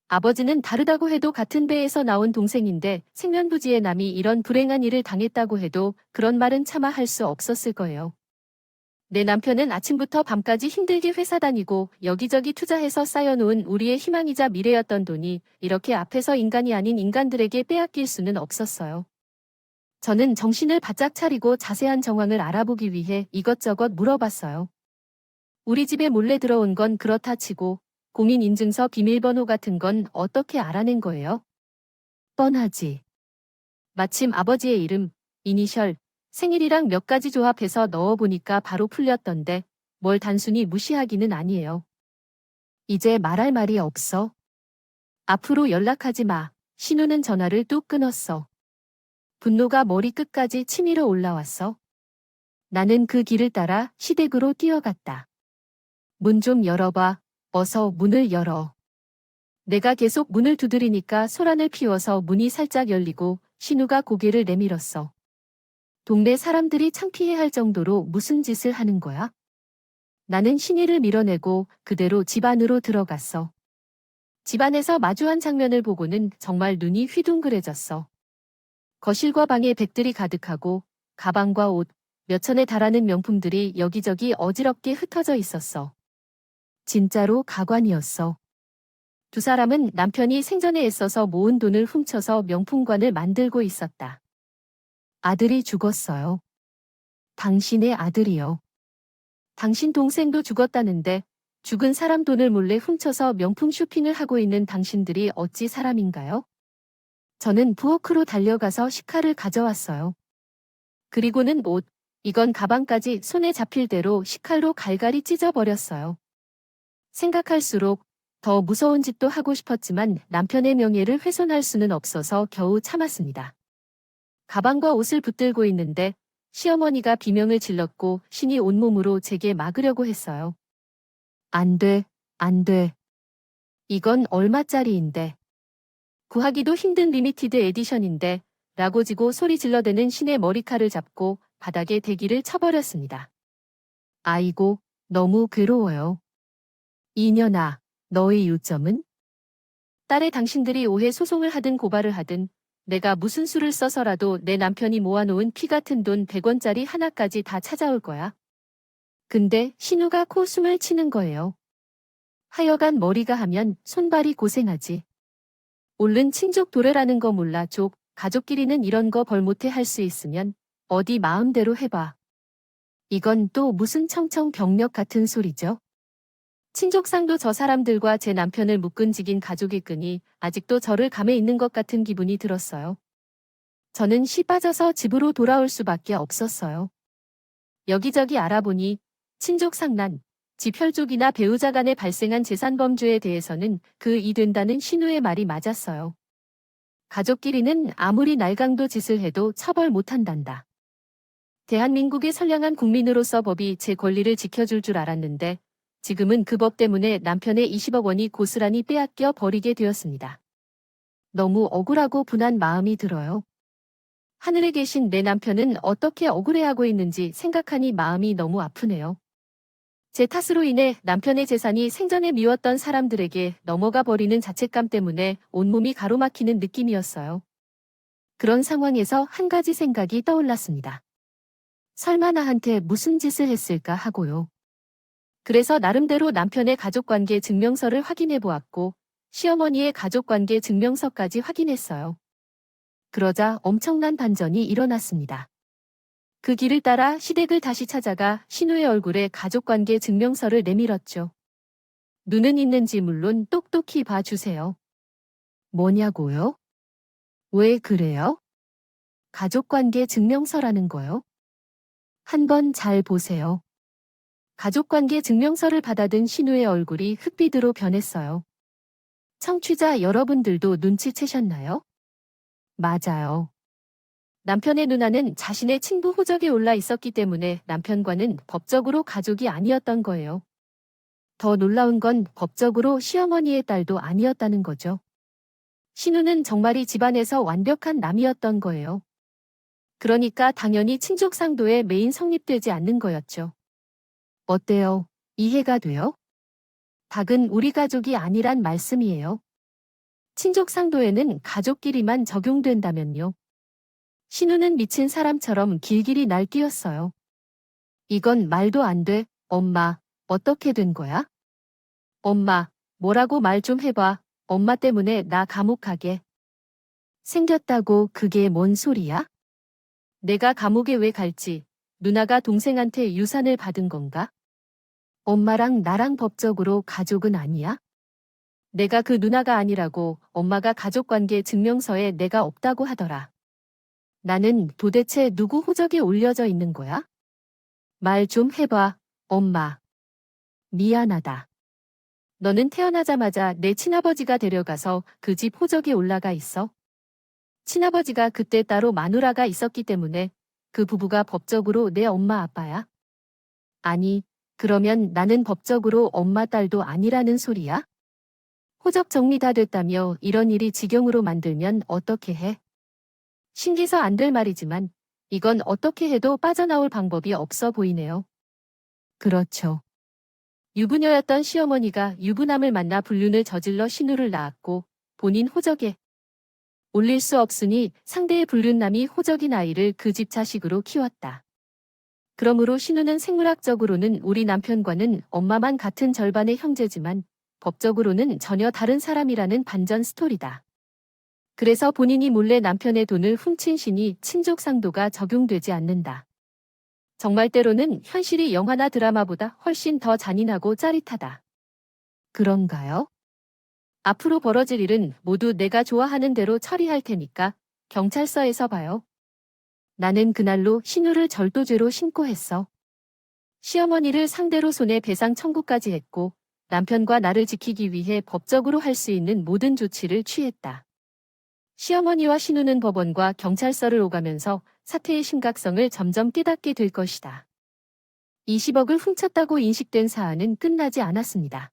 [SPEAKER 1] 아버지는 다르다고 해도 같은 배에서 나온 동생인데 생면부지의 남이 이런 불행한 일을 당했다고 해도 그런 말은 차마 할 수 없었을 거예요. 내 남편은 아침부터 밤까지 힘들게 회사 다니고 여기저기 투자해서 쌓여놓은 우리의 희망이자 미래였던 돈이 이렇게 앞에서 인간이 아닌 인간들에게 빼앗길 수는 없었어요. 저는 정신을 바짝 차리고 자세한 정황을 알아보기 위해 이것저것 물어봤어요. 우리 집에 몰래 들어온 건 그렇다 치고 공인인증서 비밀번호 같은 건 어떻게 알아낸 거예요? 뻔하지. 마침 아버지의 이름, 이니셜, 생일이랑 몇 가지 조합해서 넣어보니까 바로 풀렸던데 뭘 단순히 무시하기는 아니에요. 이제 말할 말이 없어. 앞으로 연락하지 마. 신우는 전화를 뚝 끊었어. 분노가 머리끝까지 치밀어 올라왔어. 나는 그 길을 따라 시댁으로 뛰어갔다. 문 좀 열어봐. 어서 문을 열어. 내가 계속 문을 두드리니까 소란을 피워서 문이 살짝 열리고 신우가 고개를 내밀었어. 동네 사람들이 창피해할 정도로 무슨 짓을 하는 거야? 나는 신이를 밀어내고 그대로 집 안으로 들어갔어. 집 안에서 마주한 장면을 보고는 정말 눈이 휘둥그레졌어. 거실과 방에 백들이 가득하고 가방과 옷, 몇천에 달하는 명품들이 여기저기 어지럽게 흩어져 있었어. 진짜로 가관이었어. 두 사람은 남편이 생전에 애써서 모은 돈을 훔쳐서 명품관을 만들고 있었다. 아들이 죽었어요. 당신의 아들이요. 당신 동생도 죽었다는데 죽은 사람 돈을 몰래 훔쳐서 명품 쇼핑을 하고 있는 당신들이 어찌 사람인가요? 저는 부엌으로 달려가서 식칼을 가져왔어요. 그리고는 옷, 이건 가방까지 손에 잡힐 대로 식칼로 갈갈이 찢어버렸어요. 생각할수록 더 무서운 짓도 하고 싶었지만 남편의 명예를 훼손할 수는 없어서 겨우 참았습니다. 가방과 옷을 붙들고 있는데 시어머니가 비명을 질렀고 신이 온몸으로 제게 막으려고 했어요. 안 돼, 안 돼. 이건 얼마짜리인데. 구하기도 힘든 리미티드 에디션인데 라고 지고 소리 질러대는 신의 머리칼을 잡고 바닥에 대기를 쳐버렸습니다. 아이고, 너무 괴로워요. 이년아, 너의 요점은? 딸의 당신들이 오해 소송을 하든 고발을 하든 내가 무슨 수를 써서라도 내 남편이 모아놓은 피 같은 돈 100원짜리 하나까지 다 찾아올 거야. 근데 신우가 코숨을 치는 거예요. 하여간 머리가 하면 손발이 고생하지. 얼른 친족 도래라는 거 몰라 족, 가족끼리는 이런 거 벌 못해 할 수 있으면 어디 마음대로 해봐. 이건 또 무슨 청청병력 같은 소리죠? 친족상도 저 사람들과 제 남편을 묶은 직인 가족이 끄니 아직도 저를 감해 있는 것 같은 기분이 들었어요. 저는 시 빠져서 집으로 돌아올 수밖에 없었어요. 여기저기 알아보니 친족 상란, 집 혈족이나 배우자 간에 발생한 재산 범죄에 대해서는 그 이 된다는 신우의 말이 맞았어요. 가족끼리는 아무리 날강도 짓을 해도 처벌 못한단다. 대한민국의 선량한 국민으로서 법이 제 권리를 지켜줄 줄 알았는데 지금은 그 법 때문에 남편의 20억 원이 고스란히 빼앗겨 버리게 되었습니다. 너무 억울하고 분한 마음이 들어요. 하늘에 계신 내 남편은 어떻게 억울해하고 있는지 생각하니 마음이 너무 아프네요. 제 탓으로 인해 남편의 재산이 생전에 미웠던 사람들에게 넘어가 버리는 자책감 때문에 온몸이 가로막히는 느낌이었어요. 그런 상황에서 한 가지 생각이 떠올랐습니다. 설마 나한테 무슨 짓을 했을까 하고요. 그래서 나름대로 남편의 가족관계 증명서를 확인해 보았고 시어머니의 가족관계 증명서까지 확인했어요. 그러자 엄청난 반전이 일어났습니다. 그 길을 따라 시댁을 다시 찾아가 신우의 얼굴에 가족관계 증명서를 내밀었죠. 눈은 있는지 물론 똑똑히 봐주세요. 뭐냐고요? 왜 그래요? 가족관계 증명서라는 거요? 한번 잘 보세요. 가족관계 증명서를 받아든 신우의 얼굴이 흑빛으로 변했어요. 청취자 여러분들도 눈치채셨나요? 맞아요. 남편의 누나는 자신의 친부 호적에 올라 있었기 때문에 남편과는 법적으로 가족이 아니었던 거예요. 더 놀라운 건 법적으로 시어머니의 딸도 아니었다는 거죠. 신우는 정말이 집안에서 완벽한 남이었던 거예요. 그러니까 당연히 친족상도에 매인 성립되지 않는 거였죠. 어때요? 이해가 돼요? 닭은 우리 가족이 아니란 말씀이에요. 친족상도에는 가족끼리만 적용된다면요. 신우는 미친 사람처럼 길길이 날뛰었어요. 이건 말도 안 돼. 엄마, 어떻게 된 거야? 엄마, 뭐라고 말 좀 해봐. 엄마 때문에 나 감옥 가게. 생겼다고 그게 뭔 소리야? 내가 감옥에 왜 갈지, 누나가 동생한테 유산을 받은 건가? 엄마랑 나랑 법적으로 가족은 아니야? 내가 그 누나가 아니라고 엄마가 가족관계 증명서에 내가 없다고 하더라. 나는 도대체 누구 호적에 올려져 있는 거야? 말 좀 해봐, 엄마. 미안하다. 너는 태어나자마자 내 친아버지가 데려가서 그 집 호적에 올라가 있어. 친아버지가 그때 따로 마누라가 있었기 때문에 그 부부가 법적으로 내 엄마 아빠야? 아니, 그러면 나는 법적으로 엄마 딸도 아니라는 소리야? 호적 정리 다 됐다며 이런 일이 지경으로 만들면 어떻게 해? 신기서 안 될 말이지만 이건 어떻게 해도 빠져나올 방법이 없어 보이네요. 그렇죠. 유부녀였던 시어머니가 유부남을 만나 불륜을 저질러 신우를 낳았고 본인 호적에 올릴 수 없으니 상대의 불륜남이 호적인 아이를 그 집 자식으로 키웠다. 그러므로 신우는 생물학적으로는 우리 남편과는 엄마만 같은 절반의 형제지만 법적으로는 전혀 다른 사람이라는 반전 스토리다. 그래서 본인이 몰래 남편의 돈을 훔친 신이 친족상도가 적용되지 않는다. 정말 때로는 현실이 영화나 드라마보다 훨씬 더 잔인하고 짜릿하다. 그런가요? 앞으로 벌어질 일은 모두 내가 좋아하는 대로 처리할 테니까 경찰서에서 봐요. 나는 그날로 신우를 절도죄로 신고했어. 시어머니를 상대로 손해배상 청구까지 했고 남편과 나를 지키기 위해 법적으로 할 수 있는 모든 조치를 취했다. 시어머니와 신우는 법원과 경찰서를 오가면서 사태의 심각성을 점점 깨닫게 될 것이다. 20억을 훔쳤다고 인식된 사안은 끝나지 않았습니다.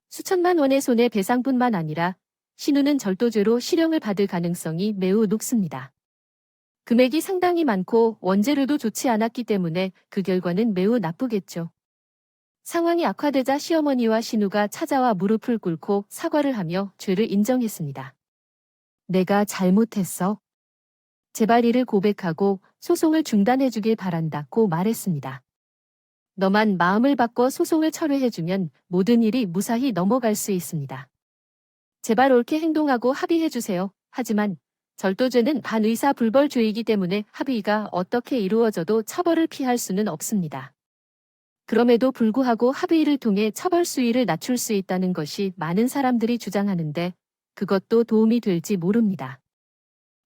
[SPEAKER 1] 수천만 원의 손해배상뿐만 아니라 신우는 절도죄로 실형을 받을 가능성이 매우 높습니다. 금액이 상당히 많고 원재료도 좋지 않았기 때문에 그 결과는 매우 나쁘겠죠. 상황이 악화되자 시어머니와 신우가 찾아와 무릎을 꿇고 사과를 하며 죄를 인정했습니다. 내가 잘못했어. 제발 이를 고백하고 소송을 중단해주길 바란다고 말했습니다. 너만 마음을 바꿔 소송을 철회해주면 모든 일이 무사히 넘어갈 수 있습니다. 제발 옳게 행동하고 합의해주세요. 하지만 절도죄는 반의사불벌죄이기 때문에 합의가 어떻게 이루어져도 처벌을 피할 수는 없습니다. 그럼에도 불구하고 합의를 통해 처벌 수위를 낮출 수 있다는 것이 많은 사람들이 주장하는데 그것도 도움이 될지 모릅니다.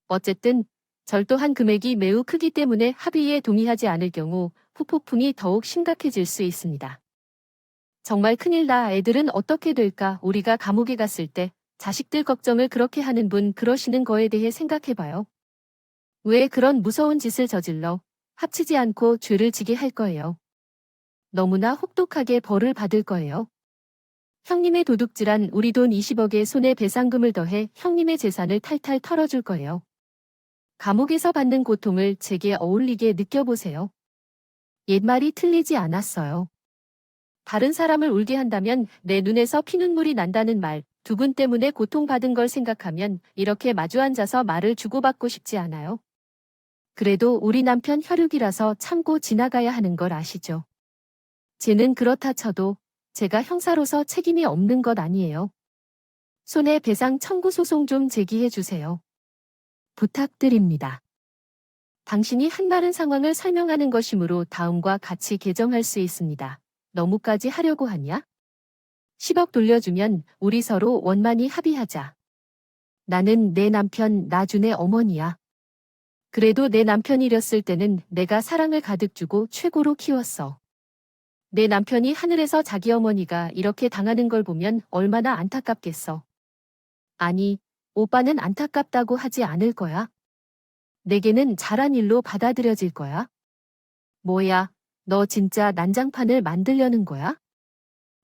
[SPEAKER 1] 어쨌든 절도한 금액이 매우 크기 때문에 합의에 동의하지 않을 경우 후폭풍이 더욱 심각해질 수 있습니다. 정말 큰일나. 애들은 어떻게 될까? 우리가 감옥에 갔을 때 자식들 걱정을 그렇게 하는 분 그러시는 거에 대해 생각해봐요. 왜 그런 무서운 짓을 저질러 합치지 않고 죄를 지게 할 거예요. 너무나 혹독하게 벌을 받을 거예요. 형님의 도둑질한 우리 돈 20억에 손해배상금을 더해 형님의 재산을 탈탈 털어줄 거예요. 감옥에서 받는 고통을 제게 어울리게 느껴보세요. 옛말이 틀리지 않았어요. 다른 사람을 울게 한다면 내 눈에서 피눈물이 난다는 말, 두 분 때문에 고통받은 걸 생각하면 이렇게 마주 앉아서 말을 주고받고 싶지 않아요. 그래도 우리 남편 혈육이라서 참고 지나가야 하는 걸 아시죠? 쟤는 그렇다 쳐도 제가 형사로서 책임이 없는 것 아니에요. 손해배상 청구 소송 좀 제기해 주세요. 부탁드립니다. 당신이 한마른 상황을 설명하는 것이므로 다음과 같이 개정할 수 있습니다. 너무까지 하려고 하냐? 10억 돌려주면 우리 서로 원만히 합의하자. 나는 내 남편 나준의 어머니야. 그래도 내 남편이 이렸을 때는 내가 사랑을 가득 주고 최고로 키웠어. 내 남편이 하늘에서 자기 어머니가 이렇게 당하는 걸 보면 얼마나 안타깝겠어. 아니, 오빠는 안타깝다고 하지 않을 거야. 내게는 잘한 일로 받아들여질 거야. 뭐야, 너 진짜 난장판을 만들려는 거야?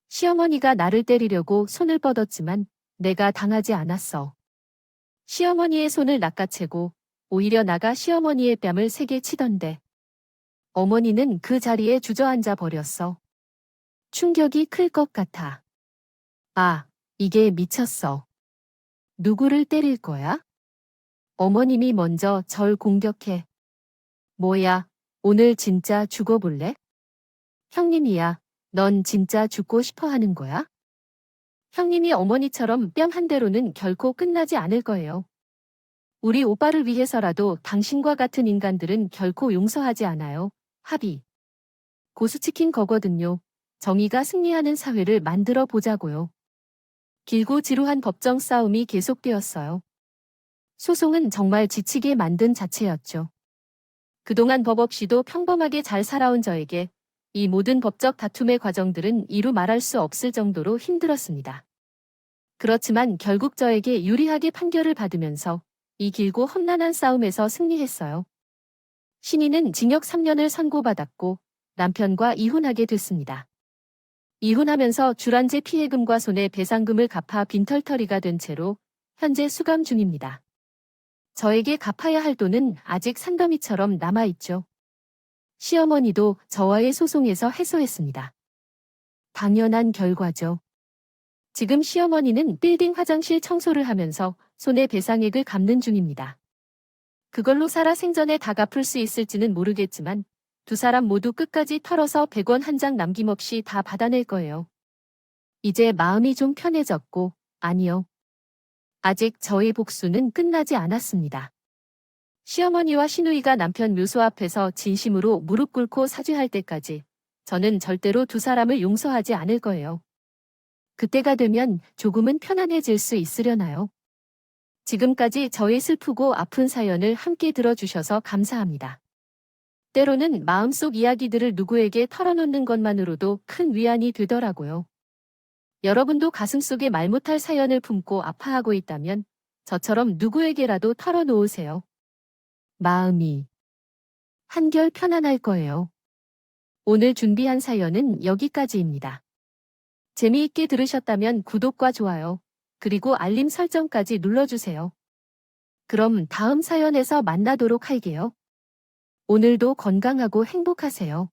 [SPEAKER 1] 시어머니가 나를 때리려고 손을 뻗었지만 내가 당하지 않았어. 시어머니의 손을 낚아채고 오히려 나가 시어머니의 뺨을 세게 치던데. 어머니는 그 자리에 주저앉아 버렸어. 충격이 클 것 같아. 아, 이게 미쳤어. 누구를 때릴 거야? 어머님이 먼저 절 공격해. 뭐야, 오늘 진짜 죽어볼래? 형님이야, 넌 진짜 죽고 싶어 하는 거야? 형님이 어머니처럼 뺨 한 대로는 결코 끝나지 않을 거예요. 우리 오빠를 위해서라도 당신과 같은 인간들은 결코 용서하지 않아요. 합의. 고수치킨 거거든요. 정의가 승리하는 사회를 만들어 보자고요. 길고 지루한 법정 싸움이 계속되었어요. 소송은 정말 지치게 만든 자체였죠. 그동안 법 없이도 평범하게 잘 살아온 저에게 이 모든 법적 다툼의 과정들은 이루 말할 수 없을 정도로 힘들었습니다. 그렇지만 결국 저에게 유리하게 판결을 받으면서 이 길고 험난한 싸움에서 승리했어요. 신이는 징역 3년을 선고받았고 남편과 이혼하게 됐습니다. 이혼하면서 주란제 피해금과 손해배상금을 갚아 빈털터리가 된 채로 현재 수감 중입니다. 저에게 갚아야 할 돈은 아직 산더미처럼 남아있죠. 시어머니도 저와의 소송에서 해소했습니다. 당연한 결과죠. 지금 시어머니는 빌딩 화장실 청소를 하면서 손해배상액을 갚는 중입니다. 그걸로 살아 생전에 다 갚을 수 있을지는 모르겠지만 두 사람 모두 끝까지 털어서 100원 한 장 남김없이 다 받아낼 거예요. 이제 마음이 좀 편해졌고, 아니요. 아직 저의 복수는 끝나지 않았습니다. 시어머니와 시누이가 남편 묘소 앞에서 진심으로 무릎 꿇고 사죄할 때까지 저는 절대로 두 사람을 용서하지 않을 거예요. 그때가 되면 조금은 편안해질 수 있으려나요? 지금까지 저의 슬프고 아픈 사연을 함께 들어주셔서 감사합니다. 때로는 마음속 이야기들을 누구에게 털어놓는 것만으로도 큰 위안이 되더라고요. 여러분도 가슴속에 말 못할 사연을 품고 아파하고 있다면 저처럼 누구에게라도 털어놓으세요. 마음이 한결 편안할 거예요. 오늘 준비한 사연은 여기까지입니다. 재미있게 들으셨다면 구독과 좋아요, 그리고 알림 설정까지 눌러주세요. 그럼 다음 사연에서 만나도록 할게요. 오늘도 건강하고 행복하세요.